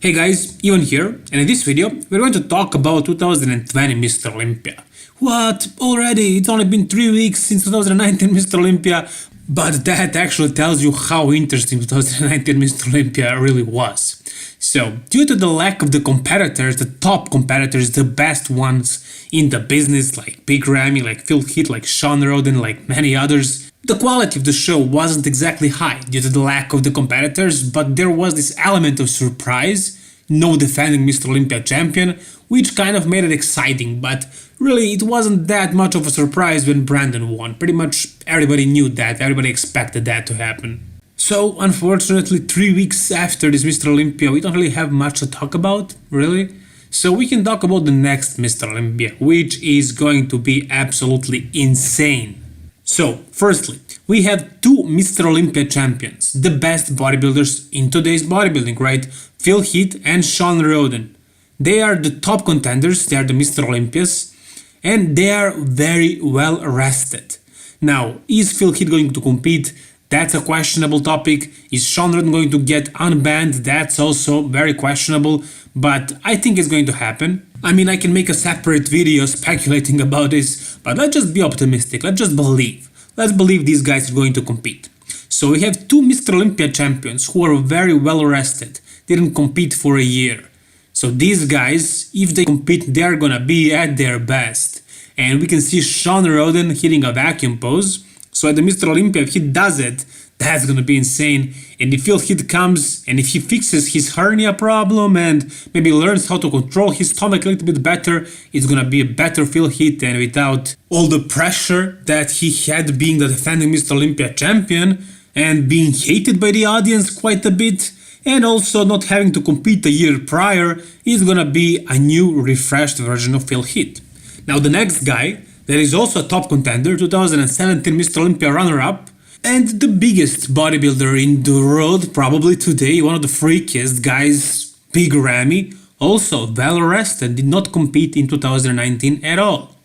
Hey guys, Ivan here, and in this video we're going to talk about 2020 Mr. Olympia. What? Already? It's only been 3 weeks since 2019 Mr. Olympia, but that actually tells you how interesting 2019 Mr. Olympia really was. So, due to the lack of the competitors, the top competitors, the best ones in the business, like Big Ramy, like Phil Heath, like Sean Roden, like many others, the quality of the show wasn't exactly high due to the lack of the competitors, but there was this element of surprise, no defending Mr. Olympia champion, which kind of made it exciting, but really it wasn't that much of a surprise when Brandon won. Pretty much everybody knew that, everybody expected that to happen. So, unfortunately, 3 weeks after this Mr. Olympia, we don't really have much to talk about, really. So we can talk about the next Mr. Olympia, which is going to be absolutely insane. So, firstly, we have two Mr. Olympia champions, the best bodybuilders in today's bodybuilding, right? Phil Heath and Sean Roden. They are the top contenders, they are the Mr. Olympias, and they are very well rested. Now, is Phil Heath going to compete? That's a questionable topic. Is Sean Roden going to get unbanned? That's also very questionable, but I think it's going to happen. I mean, I can make a separate video speculating about this, but let's just be optimistic, let's just believe. Let's believe these guys are going to compete. So we have two Mr. Olympia champions who are very well rested, didn't compete for a year. So these guys, if they compete, they are gonna be at their best. And we can see Sean Roden hitting a vacuum pose. So at the Mr. Olympia, if he does it, that's gonna be insane. And if Phil Heath comes and if he fixes his hernia problem and maybe learns how to control his stomach a little bit better, it's gonna be a better Phil Heath, and without all the pressure that he had being the defending Mr. Olympia champion and being hated by the audience quite a bit, and also not having to compete a year prior, is gonna be a new refreshed version of Phil Heath. Now the next guy, that is also a top contender, 2017 Mr. Olympia runner-up, and the biggest bodybuilder in the world probably today, one of the freakiest guys, Big Ramy, also well rested, did not compete in 2019 at all.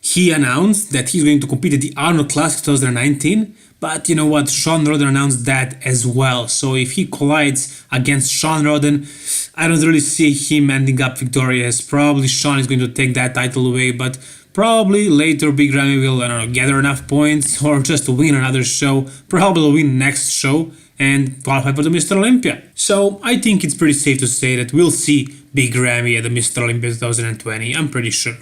He announced that he's going to compete at the Arnold Classic 2019, but you know what, Sean Roden announced that as well, so if he collides against Sean Roden, I don't really see him ending up victorious. Probably Sean is going to take that title away, but probably later Big Ramy will, I don't know, gather enough points or just win another show, probably win next show and qualify for the Mr. Olympia. So I think it's pretty safe to say that we'll see Big Ramy at the Mr. Olympia 2020, I'm pretty sure.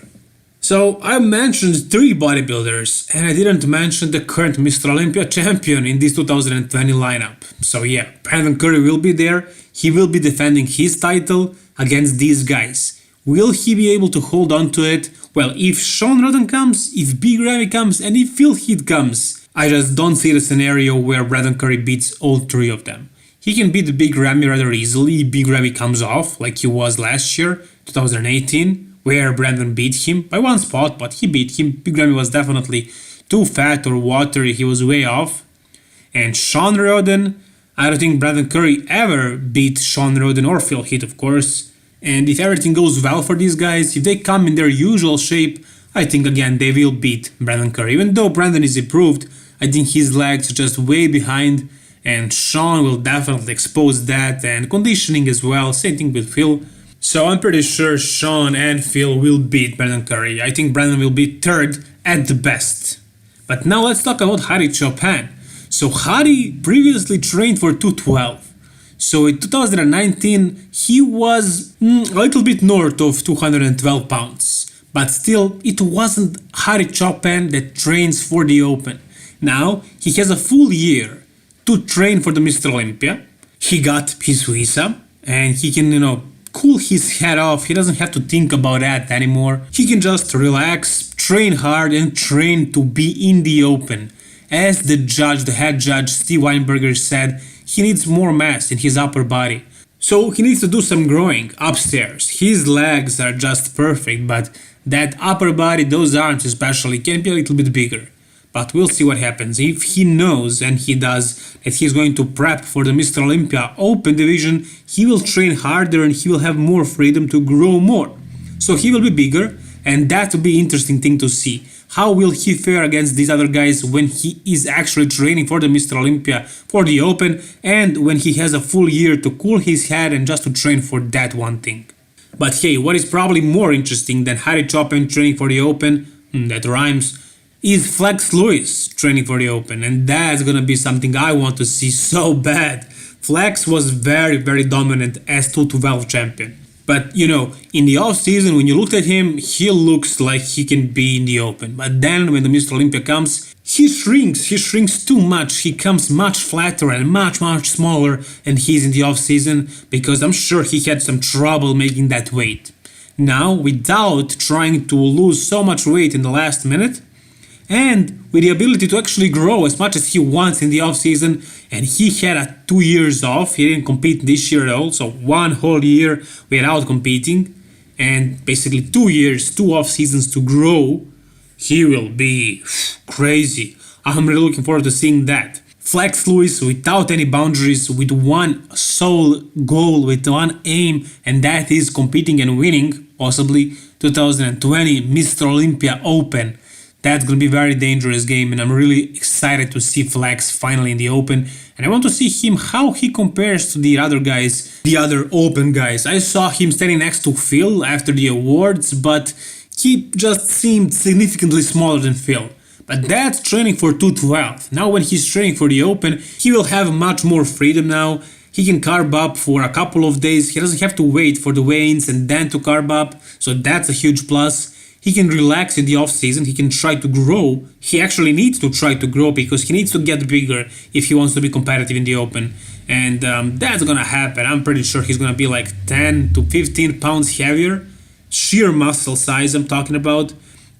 So I mentioned 3 bodybuilders and I didn't mention the current Mr. Olympia champion in this 2020 lineup. So yeah, Brandon Curry will be there, he will be defending his title against these guys. Will he be able to hold on to it? Well, if Sean Roden comes, if Big Ramy comes, and if Phil Heath comes, I just don't see the scenario where Brandon Curry beats all 3 of them. He can beat Big Ramy rather easily if Big Ramy comes off, like he was last year, 2018, where Brandon beat him by 1 spot, but he beat him. Big Ramy was definitely too fat or watery, he was way off. And Sean Roden, I don't think Brandon Curry ever beat Sean Roden or Phil Heath, of course. And if everything goes well for these guys, if they come in their usual shape, I think again they will beat Brandon Curry. Even though Brandon is improved, I think his legs are just way behind, and Sean will definitely expose that, and conditioning as well, same thing with Phil. So I'm pretty sure Sean and Phil will beat Brandon Curry. I think Brandon will be 3rd at the best. But now let's talk about Hadi Choopan. So Hadi previously trained for 212. So in 2019, he was a little bit north of 212 pounds. But still, it wasn't Hadi Choopan that trains for the Open. Now, he has a full year to train for the Mr. Olympia. He got his visa, and he can, cool his head off. He doesn't have to think about that anymore. He can just relax, train hard, and train to be in the Open. As the head judge, Steve Weinberger said, he needs more mass in his upper body. So he needs to do some growing upstairs. His legs are just perfect, but that upper body, those arms especially, can be a little bit bigger. But we'll see what happens. If he knows, and he does, that he's going to prep for the Mr. Olympia Open division, he will train harder and he will have more freedom to grow more. So he will be bigger, and that will be an interesting thing to see. How will he fare against these other guys when he is actually training for the Mr. Olympia, for the Open, and when he has a full year to cool his head and just to train for that one thing. But hey, what is probably more interesting than Harry Chopin training for the Open, that rhymes, is Flex Lewis training for the Open, and that's gonna be something I want to see so bad. Flex was very dominant as 212 champion. But in the off season, when you looked at him, he looks like he can be in the Open. But then when the Mr. Olympia comes, he shrinks too much. He comes much flatter and much smaller, and he's in the off season because I'm sure he had some trouble making that weight. Now, without trying to lose so much weight in the last minute, and with the ability to actually grow as much as he wants in the off season, and he had 2 years off. He didn't compete this year at all, so 1 whole year without competing, and basically 2 years, 2 off seasons to grow. He will be crazy. I'm really looking forward to seeing that. Flex Lewis without any boundaries, with one sole goal, with one aim, and that is competing and winning, possibly 2020 Mr. Olympia Open. That's going to be a very dangerous game, and I'm really excited to see Flex finally in the Open. And I want to see him, how he compares to the other guys, the other Open guys. I saw him standing next to Phil after the awards, but he just seemed significantly smaller than Phil. But that's training for 212. Now when he's training for the Open, he will have much more freedom now. He can carb up for a couple of days. He doesn't have to wait for the weigh-ins and then to carb up, so that's a huge plus. He can relax in the off season, he can try to grow. He actually needs to try to grow because he needs to get bigger if he wants to be competitive in the Open. And that's gonna happen. I'm pretty sure he's gonna be like 10 to 15 pounds heavier, sheer muscle size I'm talking about,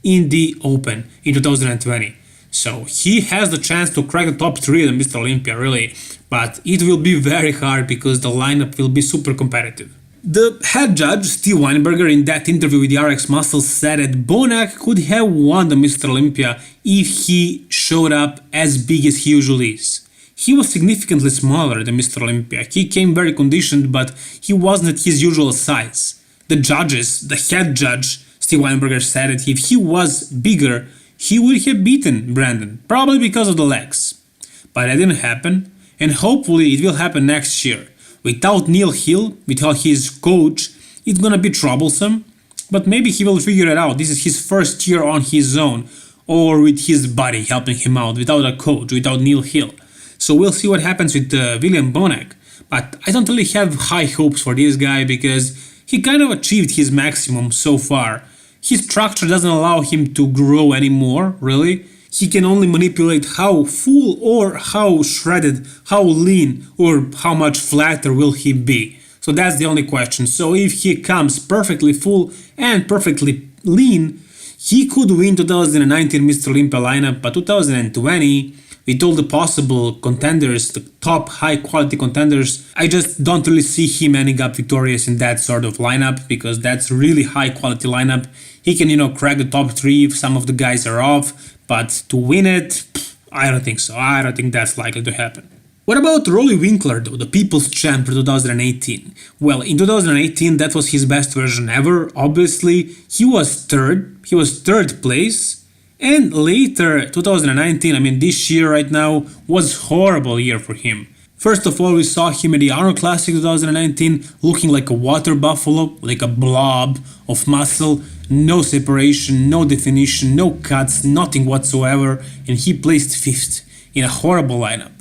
in the Open in 2020. So he has the chance to crack the top 3 of Mr. Olympia, really. But it will be very hard because the lineup will be super competitive. The head judge, Steve Weinberger, in that interview with the RX Muscles said that Bonac could have won the Mr. Olympia if he showed up as big as he usually is. He was significantly smaller than Mr. Olympia. He came very conditioned, but he wasn't at his usual size. The judges, the head judge, Steve Weinberger, said that if he was bigger, he would have beaten Brandon, probably because of the legs. But that didn't happen, and hopefully it will happen next year. Without Neil Hill, without his coach, it's gonna be troublesome, but maybe he will figure it out. This is his first year on his own, or with his buddy helping him out, without a coach, without Neil Hill. So we'll see what happens with William Bonac. But I don't really have high hopes for this guy because he kind of achieved his maximum so far. His structure doesn't allow him to grow anymore, really. He can only manipulate how full or how shredded, how lean, or how much flatter will he be. So that's the only question. So if he comes perfectly full and perfectly lean, he could win 2019 Mr. Olympia lineup, but 2020, with all the possible contenders, the top high quality contenders, I just don't really see him ending up victorious in that sort of lineup because that's really high quality lineup. He can, crack the top 3 if some of the guys are off. But to win it, I don't think so. I don't think that's likely to happen. What about Rolly Winkler though, the People's Champ for 2018? Well, in 2018 that was his best version ever, obviously. He was third place. And later, 2019, this year right now, was horrible year for him. First of all, we saw him at the Arnold Classic 2019 looking like a water buffalo, like a blob of muscle, no separation, no definition, no cuts, nothing whatsoever, and he placed 5th in a horrible lineup.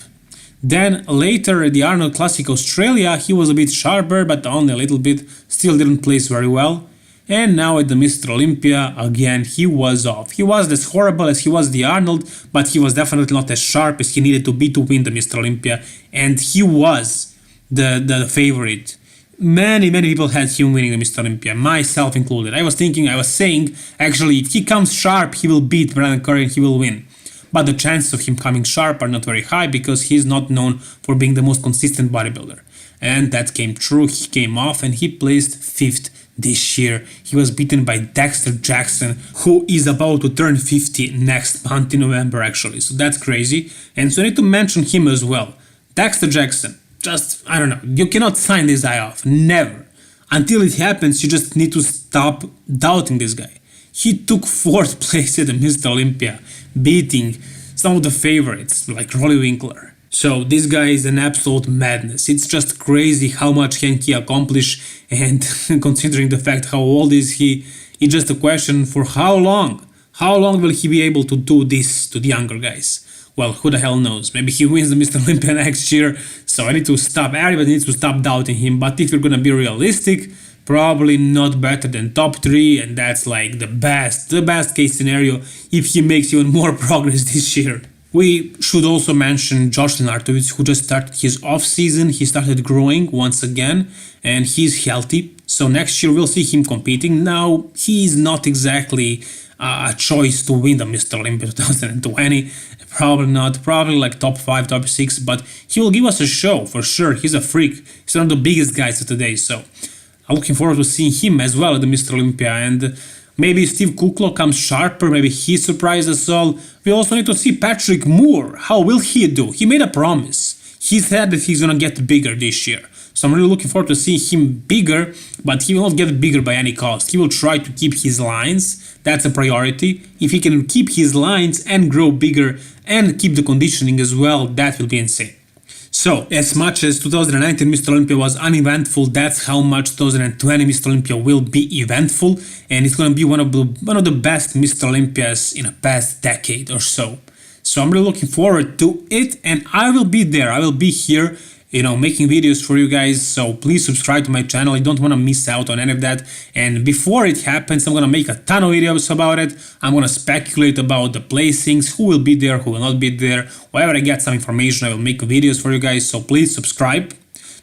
Then later at the Arnold Classic Australia, he was a bit sharper, but only a little bit, still didn't place very well. And now at the Mr. Olympia, again, he was off. He wasn't as horrible as he was the Arnold, but he was definitely not as sharp as he needed to be to win the Mr. Olympia. And he was the favorite. Many people had him winning the Mr. Olympia, myself included. I was saying, actually, if he comes sharp, he will beat Brandon Curry and he will win. But the chances of him coming sharp are not very high because he's not known for being the most consistent bodybuilder. And that came true. He came off and he placed 5th this year. He was beaten by Dexter Jackson, who is about to turn 50 next month in November actually. So that's crazy. And so I need to mention him as well. Dexter Jackson, I don't know, you cannot sign this guy off. Never. Until it happens, you just need to stop doubting this guy. He took 4th place at the Mr. Olympia, beating some of the favorites like Rolly Winkler. So this guy is an absolute madness. It's just crazy how much can he accomplish, and considering the fact how old is he, it's just a question for how long. How long will he be able to do this to the younger guys? Well, who the hell knows? Maybe he wins the Mr. Olympia next year, so I need to stop, everybody needs to stop doubting him. But if you're gonna be realistic, probably not better than top 3, and that's like the best case scenario if he makes even more progress this year. We should also mention Josh Lenartovich, who just started his off season. He started growing once again, and he's healthy. So next year we'll see him competing. Now, he's not exactly a choice to win the Mr. Olympia 2020. Probably not, probably like top 5, top 6, but he will give us a show for sure. He's a freak. He's one of the biggest guys of today, so I'm looking forward to seeing him as well at the Mr. Olympia. And maybe Steve Kuklo comes sharper, maybe he surprises us all. We also need to see Patrick Moore. How will he do? He made a promise. He said that he's gonna get bigger this year. So I'm really looking forward to seeing him bigger, but he will not get bigger by any cost. He will try to keep his lines. That's a priority. If he can keep his lines and grow bigger and keep the conditioning as well, that will be insane. So, as much as 2019 Mr. Olympia was uneventful, that's how much 2020 Mr. Olympia will be eventful, and it's gonna be one of the best Mr. Olympias in the past decade or so. So I'm really looking forward to it, and I will be there. I will be here, making videos for you guys. So please subscribe to my channel. I don't want to miss out on any of that. And before it happens, I'm gonna make a ton of videos about it. I'm gonna speculate about the placings, who will be there, who will not be there. Whenever I get some information, I will make videos for you guys. So please subscribe.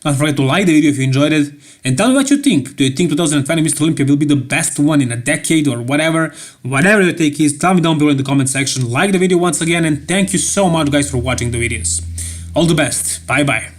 Don't forget to like the video if you enjoyed it, and tell me what you think. Do you think 2020 Mr. Olympia will be the best one in a decade or whatever? Whatever your take is, tell me down below in the comment section. Like the video once again, and thank you so much guys for watching the videos. All the best. Bye bye.